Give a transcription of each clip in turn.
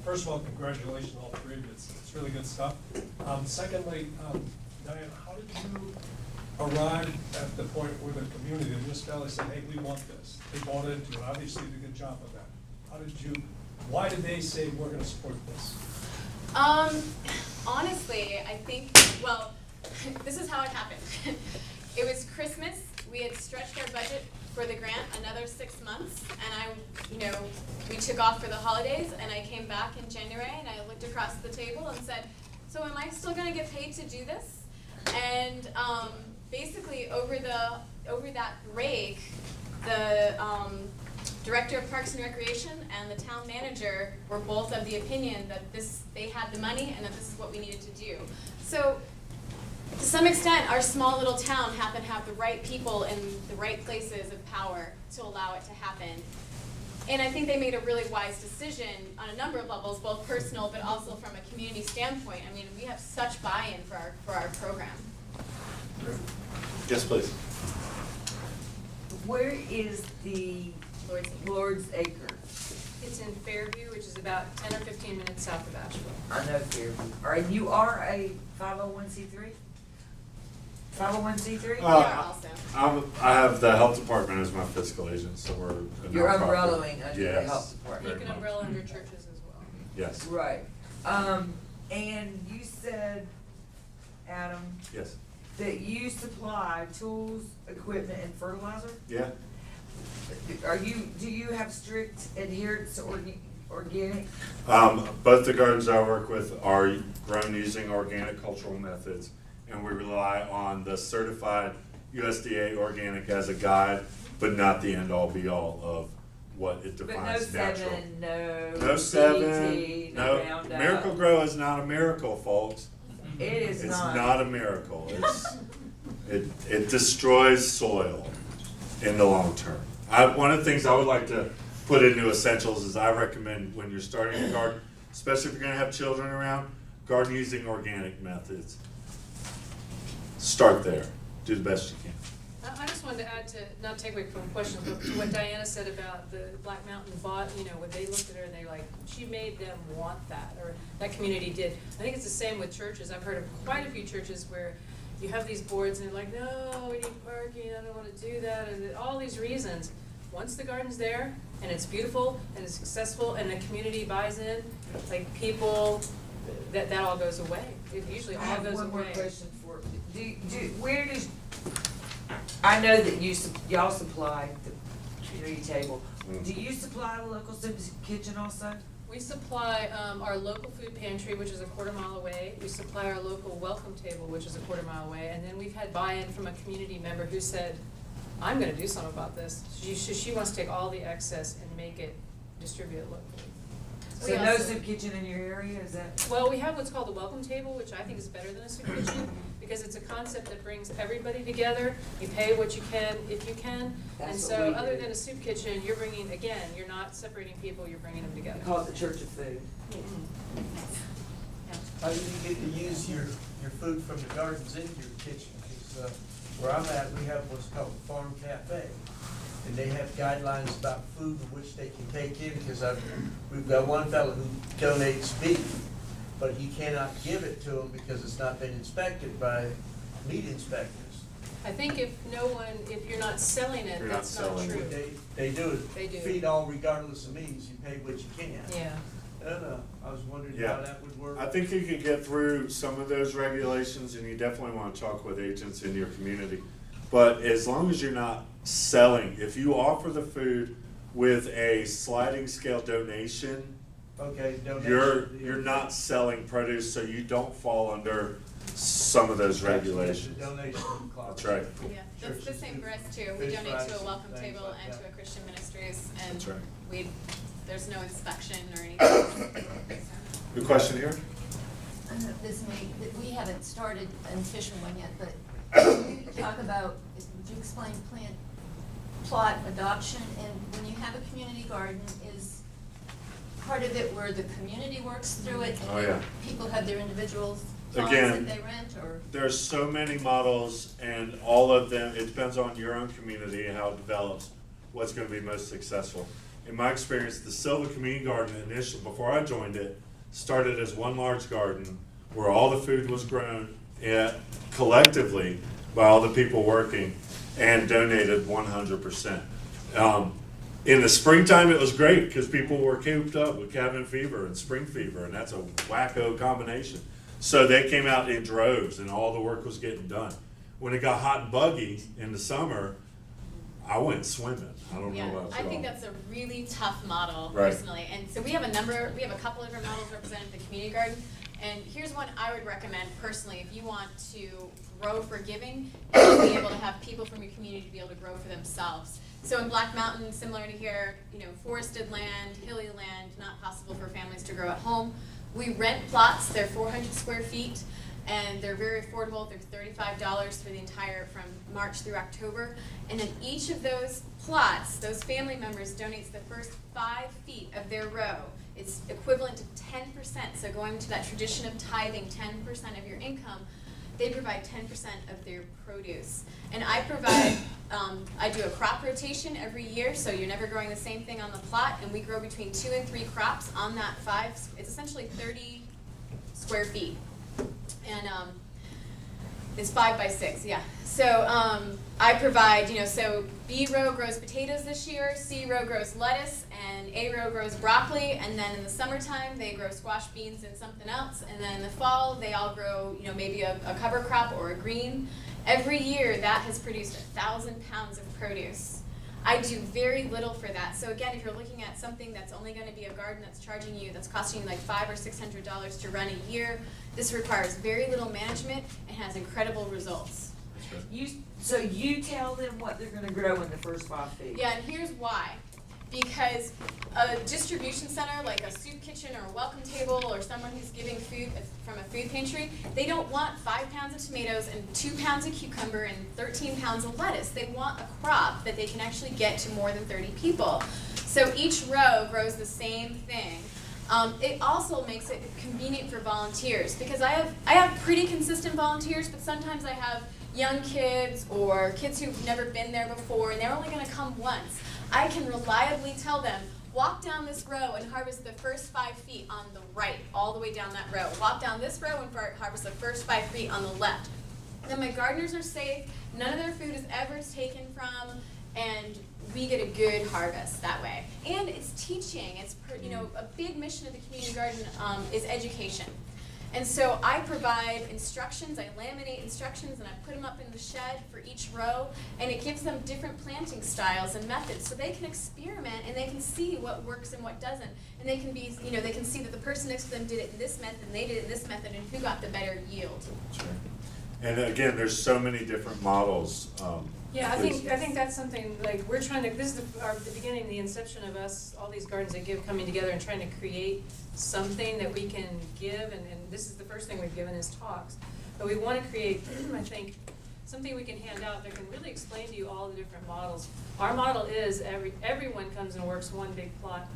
First of all, congratulations all three of you. It's really good stuff. Secondly, Diane, how did you arrive at the point where the community, the municipality said, hey, we want this? They bought into it. Obviously, did a good job of that. Why did they say we're going to support this? Honestly, I think, well, this is how it happened. It was Christmas. We had stretched our budget for the grant another 6 months, and we took off for the holidays, and I came back in January, and I looked across the table and said, so am I still going to get paid to do this? And basically, over that break, the Director of Parks and Recreation and the town manager were both of the opinion that they had the money and that this is what we needed to do. So to some extent, our small little town happened to have the right people in the right places of power to allow it to happen. And I think they made a really wise decision on a number of levels, both personal but also from a community standpoint. I mean, we have such buy-in for our program. Yes, please. Where is the Lord's Acre? It's in Fairview, which is about 10 or 15 minutes south of Asheville. I know Fairview. All right, you are a 501c3? 501c3? We are also. I have the health department as my fiscal agent, so we're a You're nonprofit. umbrellaing under the Yes. health department. You can umbrella under churches as well. Yes. Right. And you said, Adam, Yes. that you supply tools, equipment, and fertilizer? Yeah. Do you have strict adherence to organic? Both the gardens I work with are grown using organic cultural methods, and we rely on the certified USDA organic as a guide, but not the end-all be-all of what it defines But no natural. 7, No 7, DT, no Roundup. Miracle Grow is not a miracle, folks. It is It's not. not a miracle. It destroys soil in the long term. One of the things I would like to put into essentials is I recommend when you're starting a garden, especially if you're going to have children around, garden using organic methods. Start there. Do the best you can. I just wanted to add to, not take away from questions, but to what Diana said about the Black Mountain bought, when they looked at her and they like, she made them want that, or that community did. I think it's the same with churches. I've heard of quite a few churches where you have these boards and they're like, no, we need parking, I don't want to do that, and all these reasons. Once the garden's there, and it's beautiful, and it's successful, and the community buys in, like people, that all goes away. It usually all goes away. I have one more question for where does, I know that y'all supply the community table. Do you supply the local soup kitchen also? We supply our local food pantry, which is a quarter-mile away. We supply our local welcome table, which is a quarter-mile away. And then we've had buy-in from a community member who said, I'm going to do something about this. She wants to take all the excess and make it distributed locally. So no soup kitchen in your area, is that? Well, we have what's called the welcome table, which I think is better than a soup kitchen, because it's a concept that brings everybody together. You pay what you can, if you can. That's and what so we other do. than a soup kitchen, you're bringing, again, you're not separating people, you're bringing them together. We call it the Church of Food. How do you get to use your food from the gardens in your kitchen? Because where I'm at, we have what's called a farm cafe. And they have guidelines about food in which they can take in, because we've got one fellow who donates beef, but he cannot give it to them because it's not been inspected by meat inspectors. I think if you're not selling it, that's not true. They do it. They do. Feed all regardless of means. You pay what you can. Yeah. I don't know. I was wondering how that would work. I think you could get through some of those regulations, and you definitely want to talk with agents in your community. But as long as you're not selling, if you offer the food with a sliding scale donation, okay, donation, you're not selling produce, so you don't fall under some of those regulations. Donation clause. That's right. Yeah, that's the same for us too. We donate to a welcome table and to a Christian Ministries, and That's right. there's no inspection or anything. Good question here. We haven't started an official one yet, but can you talk about, would you explain plant plot adoption, and when you have a community garden, is part of it where the community works through it and people have their individual plots that they rent, or? There's so many models, and all of them, it depends on your own community and how it develops, what's going to be most successful. in my experience, the Silva Community Garden initially, before I joined it, started as one large garden where all the food was grown collectively by all the people working and donated 100%. In the springtime, it was great because people were cooped up with cabin fever and spring fever, and that's a wacko combination. So they came out in droves, and all the work was getting done. When it got hot and buggy in the summer, I went swimming. I don't know about I think y'all. that's a really tough model Right. personally. And so we have a couple of different models represented in the community garden. And here's one I would recommend personally if you want to grow for giving and be able to have people from your community to be able to grow for themselves. So in Black Mountain, similar to here, forested land, hilly land, not possible for families to grow at home. We rent plots, they're 400 square feet, and they're very affordable. They're $35 for the entire, from March through October. And in each of those plots, those family members donates the first 5 feet of their row. It's equivalent to 10%, so going to that tradition of tithing 10% of your income, they provide 10% of their produce. And I provide, I do a crop rotation every year, so you're never growing the same thing on the plot, and we grow between 2 and 3 crops on that 5, it's essentially 30 square feet. And it's 5 by 6, yeah. So I provide, so B row grows potatoes this year, C row grows lettuce, and A row grows broccoli, and then in the summertime they grow squash, beans, and something else, and then in the fall they all grow, maybe a cover crop or a green. Every year that has produced 1,000 pounds of produce. I do very little for that. So again, if you're looking at something that's only going to be a garden that's costing you like $500 or $600 to run a year, this requires very little management and has incredible results. So you tell them what they're gonna grow in the first 5 feet? Yeah, and here's why. Because a distribution center, like a soup kitchen or a welcome table or someone who's giving food from a food pantry, they don't want 5 pounds of tomatoes and 2 pounds of cucumber and 13 pounds of lettuce. They want a crop that they can actually get to more than 30 people. So each row grows the same thing. It also makes it convenient for volunteers because I have pretty consistent volunteers, but sometimes I have young kids or kids who've never been there before and they're only going to come once. I can reliably tell them, walk down this row and harvest the first 5 feet on the right, all the way down that row. Walk down this row and harvest the first 5 feet on the left. Then my gardeners are safe, none of their food is ever taken from, and we get a good harvest that way. And it's teaching. It's a big mission of the community garden is education. And so I provide instructions, I laminate instructions, and I put them up in the shed for each row, and it gives them different planting styles and methods, so they can experiment and they can see what works and what doesn't, and they can be, they can see that the person next to them did it in this method, and they did it in this method, and who got the better yield. Sure. And again, there's so many different models. Yeah, I think that's something, like, we're trying to, this is the beginning, the inception of us, all these gardens that give coming together and trying to create something that we can give, and this is the first thing we've given is talks. But we want to create, I think, something we can hand out that can really explain to you all the different models. Our model is everyone comes and works one big plot,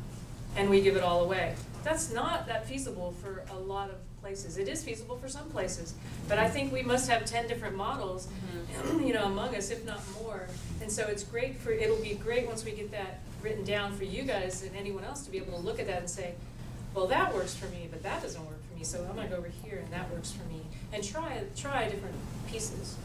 and we give it all away. That's not that feasible for a lot of places. It is feasible for some places, but I think we must have 10 different models, among us, if not more. And so it's great it'll be great once we get that written down for you guys and anyone else to be able to look at that and say, well, that works for me, but that doesn't work for me, so I'm gonna go over here and that works for me. And try different pieces.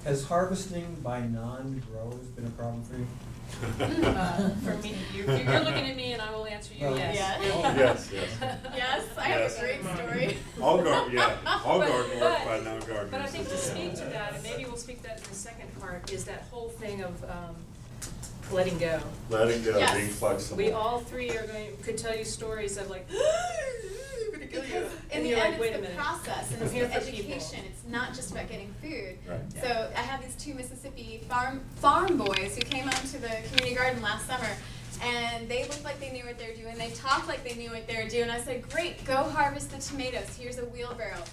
Has harvesting by non-growers been a problem for you? For me, you're looking at me and I will answer you, Well, yes. Yeah. Oh, yes, yes. Yes, I have Yes. a great story. All garden work by But non-gardeners. I think to speak to that, and maybe we'll speak that in the second part, is that whole thing of letting go. Letting go, Yes. being flexible. We all three could tell you stories of like, I'm gonna kill you. Because in And the you're end, like, wait a it's the minute. process and I'm it's here the for people. education. It's not just about getting food. Right. So I have these 2 Mississippi farm boys who came out to the community garden last summer, and they looked like they knew what they were doing. They talked like they knew what they were doing. I said, great, go harvest the tomatoes. Here's a wheelbarrow.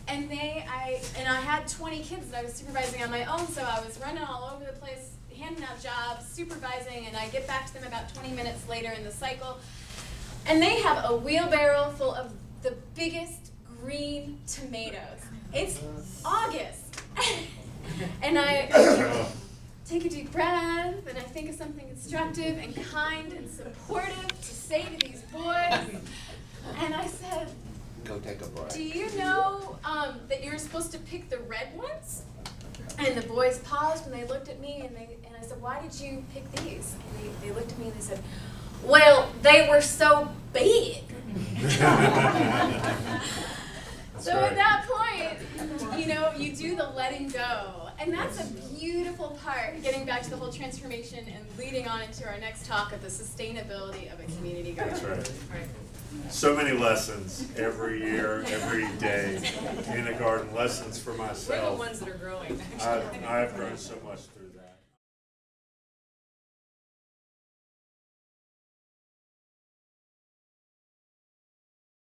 And I had 20 kids that I was supervising on my own, so I was running all over the place, handing out jobs, supervising, and I get back to them about 20 minutes later in the cycle. And they have a wheelbarrow full of the biggest green tomatoes. It's August. And take a deep breath, and I think of something constructive and kind and supportive to say to these boys. And I said, Go take a break. do you know that you're supposed to pick the red ones? And the boys paused and they looked at me and I said, why did you pick these? And they looked at me and they said, well, they were so big. So at that point, you know, you do the letting go. And that's a beautiful part, getting back to the whole transformation and leading on into our next talk of the sustainability of a community garden. That's right. So many lessons every year, every day in a garden. Lessons for We're the myself. ones that are growing. I've grown so much through